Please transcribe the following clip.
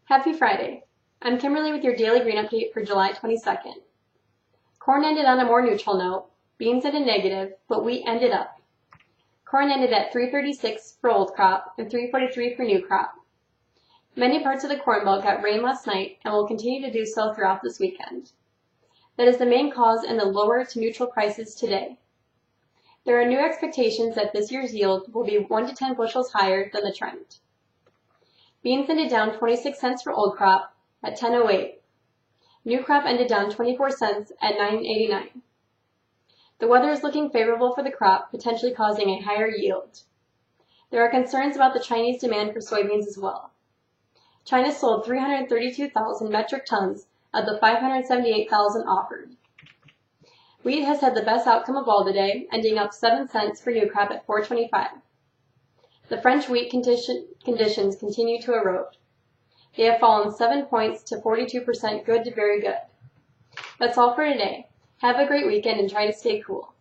Happy Friday. I'm Kimberly with your Daily Green Update for July 22nd. Corn ended on a more neutral note, beans at a negative, but wheat ended up. Corn ended at $3.36 for old crop and $3.43 for new crop. Many parts of the Corn Belt got rain last night and will continue to do so throughout this weekend. That is the main cause in the lower to neutral prices today. There are new expectations that this year's yield will be 1 to 10 bushels higher than the trend. Beans ended down 26 cents for old crop at $10.08. New crop ended down 24 cents at $9.89. The weather is looking favorable for the crop, potentially causing a higher yield. There are concerns about the Chinese demand for soybeans as well. China sold 332,000 metric tons of the 578,000 offered. Wheat has had the best outcome of all today, ending up 7 cents for new crop at $4.25. The French wheat conditions continue to erode. They have fallen 7 points to 42% good to very good. That's all for today. Have a great weekend and try to stay cool.